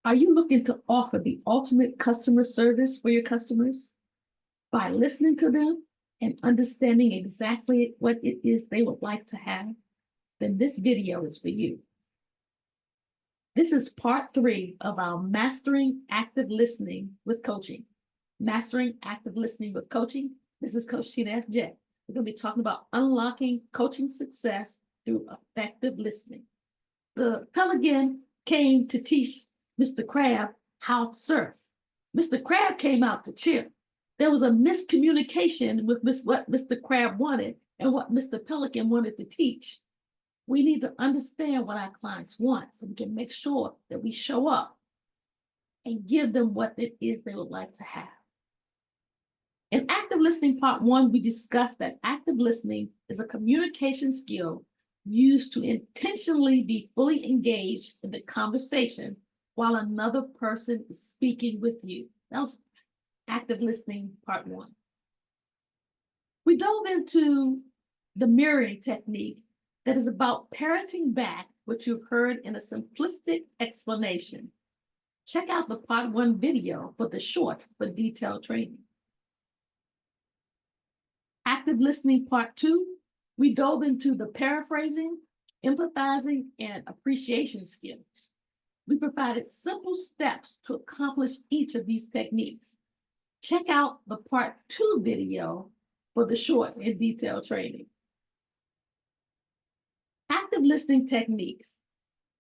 Are you looking to offer the ultimate customer service for your customers by listening to them and understanding exactly what it is they would like to have? Then this video is for you. This is part 3 of our Mastering Active Listening with Coaching. Mastering Active Listening with Coaching. This is Coach Tina F. Jett. We're going to be talking about unlocking coaching success through effective listening. The pelican came to teach Mr. Crab how to surf. Mr. Crab came out to cheer. There was a miscommunication with what Mr. Crab wanted and what Mr. Pelican wanted to teach. We need to understand what our clients want so we can make sure that we show up and give them what it is they would like to have. In Active Listening Part 1, we discussed that active listening is a communication skill used to intentionally be fully engaged in the conversation while another person is speaking with you. That was Active Listening Part 1. We dove into the mirroring technique that is about parroting back what you've heard in a simplistic explanation. Check out the Part 1 video for the short but detailed training. Active Listening Part 2, we dove into the paraphrasing, empathizing, and appreciation skills. We provided simple steps to accomplish each of these techniques. Check out the Part 2 video for the short and detailed training. Active listening techniques.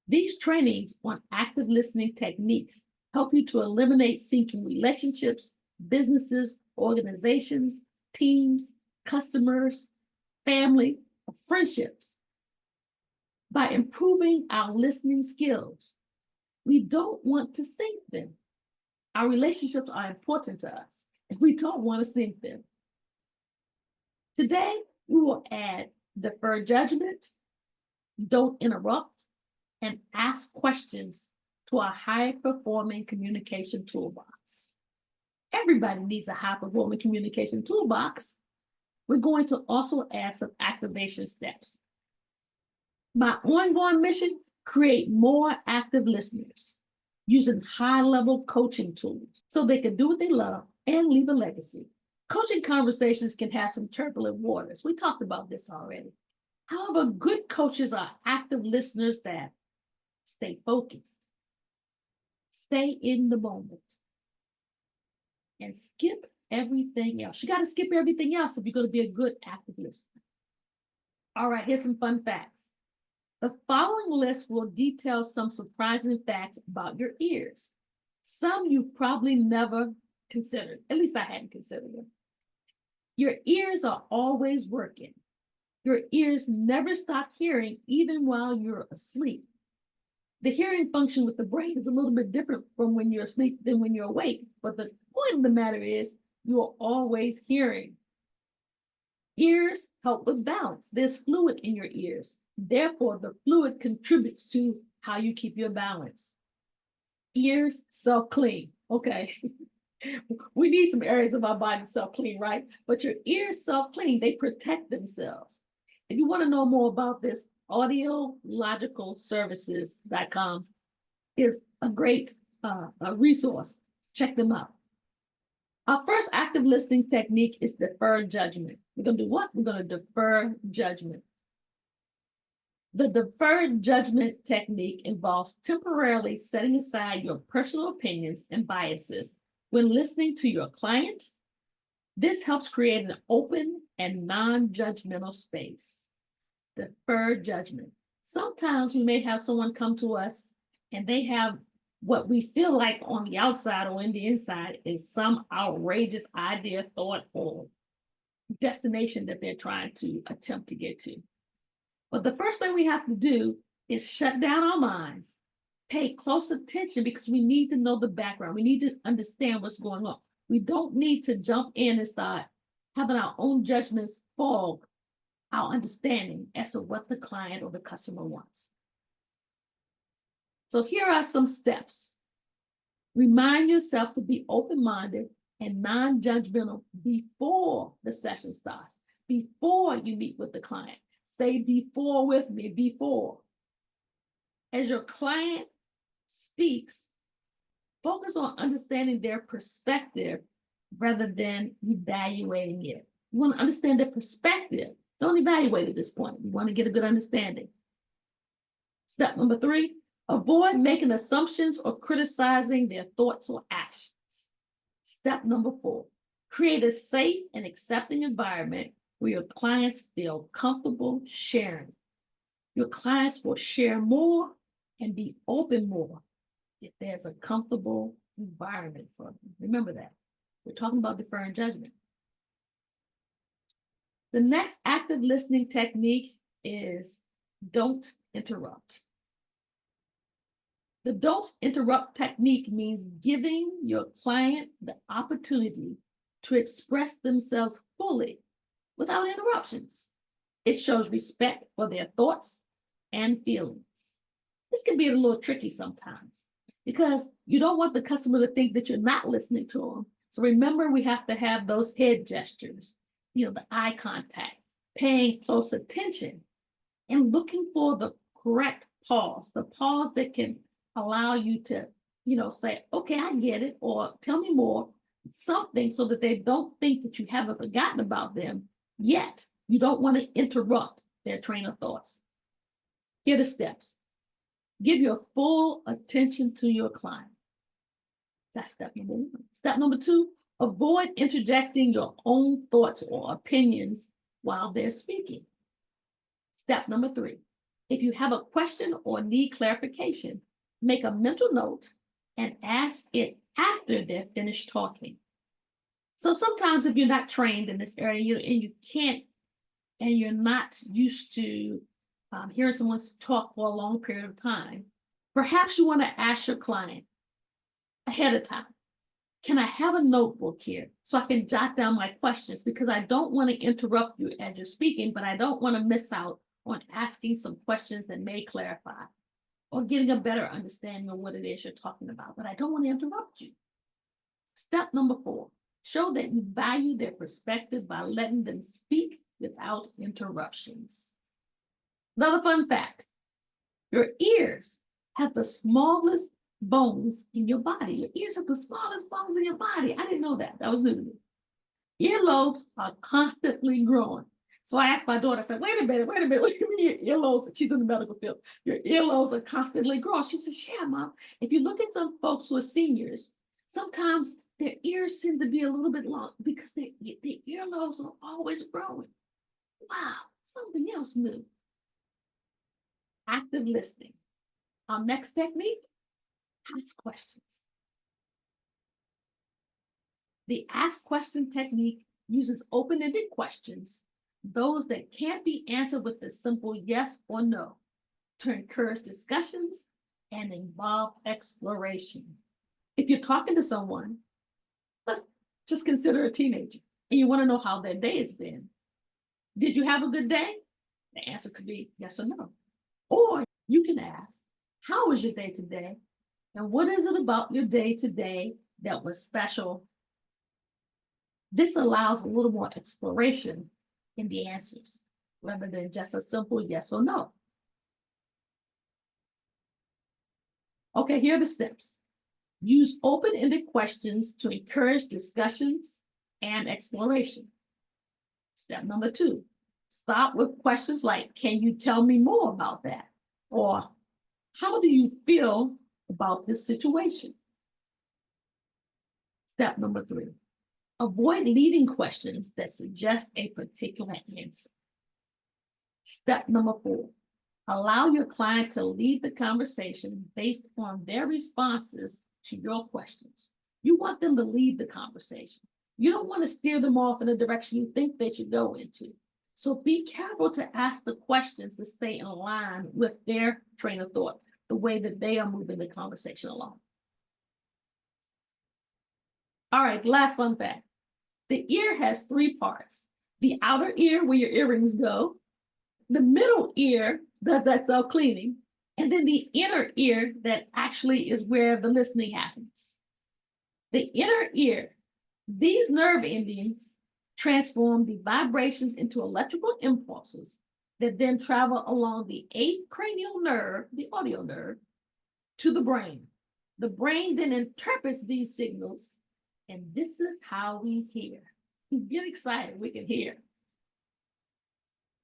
These trainings on active listening techniques help you to eliminate sinking relationships, businesses, organizations, teams, customers, family, friendships. By improving our listening skills, we don't want to sink them. Our relationships are important to us, and we don't want to sink them. Today, we will add deferred judgment, don't interrupt, and ask questions to our high-performing communication toolbox. Everybody needs a high-performing communication toolbox. We're going to also add some activation steps. My ongoing mission, create more active listeners using high-level coaching tools so they can do what they love and leave a legacy. Coaching conversations can have some turbulent waters. We talked about this already. However, good coaches are active listeners that stay focused, stay in the moment, and skip everything else. You got to skip everything else if you're going to be a good active listener. All right, here's some fun facts. The following list will detail some surprising facts about your ears. Some you've probably never considered, at least I hadn't considered them. Your ears are always working. Your ears never stop hearing even while you're asleep. The hearing function with the brain is a little bit different from when you're asleep than when you're awake. But the point of the matter is you are always hearing. Ears help with balance. There's fluid in your ears. Therefore, the fluid contributes to how you keep your balance. Ears self-clean. Okay. We need some areas of our body self-clean, right? But your ears self-clean. They protect themselves. If you want to know more about this, audiologicalservices.com is a great resource. Check them out. Our first active listening technique is deferred judgment. We're going to do what? We're going to defer judgment. The deferred judgment technique involves temporarily setting aside your personal opinions and biases when listening to your client. This helps create an open and non-judgmental space. Deferred judgment. Sometimes we may have someone come to us and they have what we feel like on the outside or in the inside is some outrageous idea, thought, or destination that they're trying to attempt to get to. But the first thing we have to do is shut down our minds, pay close attention because we need to know the background. We need to understand what's going on. We don't need to jump in and start having our own judgments fog our understanding as to what the client or the customer wants. So here are some steps. Remind yourself to be open-minded and non-judgmental before the session starts, before you meet with the client. Say before with me, before. As your client speaks, Focus on understanding their perspective rather than evaluating it. You want to understand their perspective. Don't evaluate at this point. You want to get a good understanding. Step number 3, avoid making assumptions or criticizing their thoughts or actions. Step number 4, create a safe and accepting environment where your clients feel comfortable sharing. Your clients will share more and be open more if there's a comfortable environment for them. Remember that. We're talking about deferring judgment. The next active listening technique is don't interrupt. The don't interrupt technique means giving your client the opportunity to express themselves fully without interruptions. It shows respect for their thoughts and feelings. This can be a little tricky sometimes because you don't want the customer to think that you're not listening to them. So remember, we have to have those head gestures, the eye contact, paying close attention, and looking for the correct pause, the pause that can allow you to, say, okay, I get it, or tell me more, something so that they don't think that you haven't forgotten about them, yet you don't want to interrupt their train of thoughts. Here are the steps. Give your full attention to your client. That's step number 1. Step number 2, avoid interjecting your own thoughts or opinions while they're speaking. Step number 3, if you have a question or need clarification, make a mental note and ask it after they're finished talking. So sometimes if you're not trained in this area and you're not used to hearing someone talk for a long period of time, perhaps you want to ask your client ahead of time, can I have a notebook here so I can jot down my questions, because I don't want to interrupt you as you're speaking, but I don't want to miss out on asking some questions that may clarify or getting a better understanding of what it is you're talking about, but I don't want to interrupt you. Step number 4, show that you value their perspective by letting them speak without interruptions. Another fun fact, your ears have the smallest bones in your body. Your ears have the smallest bones in your body. I didn't know that. That was new to me. Earlobes are constantly growing. So I asked my daughter, I said, wait a minute, what do you mean your earlobes? She's in the medical field. Your earlobes are constantly growing. She says, yeah, Mom. If you look at some folks who are seniors, sometimes their ears seem to be a little bit long because their earlobes are always growing. Wow, something else new. Active listening. Our next technique, ask questions. The ask question technique uses open-ended questions, those that can't be answered with a simple yes or no, to encourage discussions and involve exploration. If you're talking to someone, let's just consider a teenager, and you want to know how their day has been. Did you have a good day? The answer could be yes or no. Or you can ask, how was your day today? And what is it about your day today that was special? This allows a little more exploration in the answers, rather than just a simple yes or no. Okay, here are the steps. Use open-ended questions to encourage discussions and exploration. Step number 2, start with questions like, can you tell me more about that? Or, how do you feel about this situation? Step number 3, avoid leading questions that suggest a particular answer. Step number 4, allow your client to lead the conversation based on their responses to your questions. You want them to lead the conversation. You don't want to steer them off in a direction you think they should go into. So be careful to ask the questions to stay in line with their train of thought, the way that they are moving the conversation along. All right, last fun fact. The ear has 3 parts. The outer ear, where your earrings go, the middle ear does that self-cleaning, and then the inner ear that actually is where the listening happens. The inner ear, these nerve endings transform the vibrations into electrical impulses that then travel along the 8th cranial nerve, the audio nerve, to the brain. The brain then interprets these signals, and this is how we hear. Get excited, we can hear.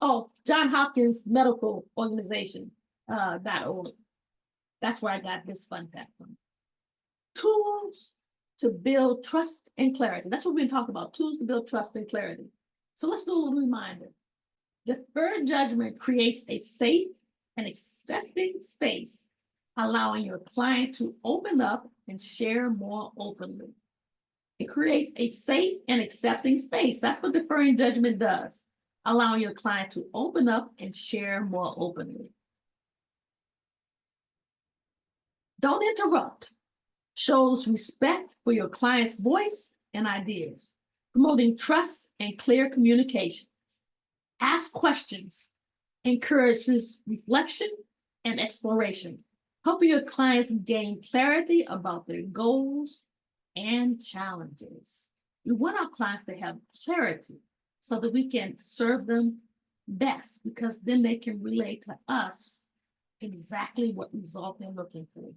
Oh, John Hopkins Medical Organization .org. That's where I got this fun fact from. Tools to build trust and clarity. That's what we've been talking about, tools to build trust and clarity. So let's do a little reminder. Deferred judgment creates a safe and accepting space, allowing your client to open up and share more openly. It creates a safe and accepting space. That's what deferring judgment does, allowing your client to open up and share more openly. Don't interrupt. Shows respect for your client's voice and ideas, promoting trust and clear communications. Ask questions, encourages reflection and exploration, helping your clients gain clarity about their goals and challenges. We want our clients to have clarity so that we can serve them best, because then they can relate to us exactly what result they're looking for.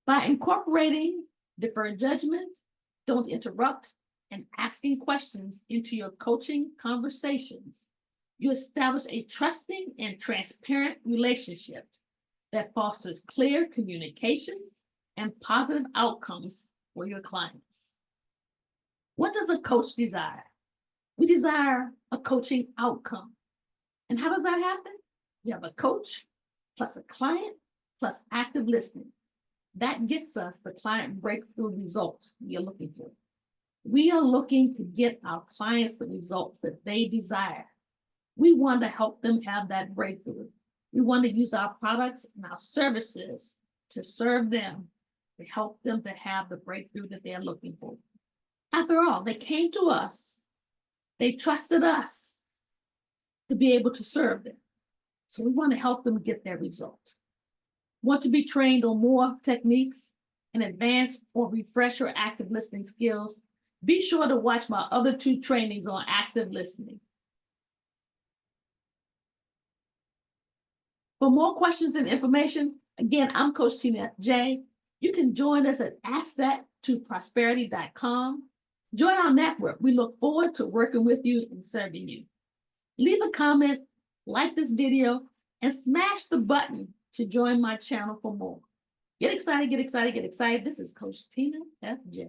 By incorporating deferred judgment, don't interrupt, and asking questions into your coaching conversations, you establish a trusting and transparent relationship that fosters clear communications and positive outcomes for your clients. What does a coach desire? We desire a coaching outcome. And how does that happen? You have a coach plus a client plus active listening. That gets us the client breakthrough results we are looking for. We are looking to get our clients the results that they desire. We want to help them have that breakthrough. We want to use our products and our services to serve them, to help them to have the breakthrough that they're looking for. After all, they came to us. They trusted us to be able to serve them. So we want to help them get their result. Want to be trained on more techniques and advanced or refresh your active listening skills? Be sure to watch my other 2 trainings on active listening. For more questions and information, again, I'm Coach Tina J. You can join us at asset2prosperity.com. Join our network. We look forward to working with you and serving you. Leave a comment, like this video, and smash the button to join my channel for more. Get excited, get excited, get excited. This is Coach Tina F.J.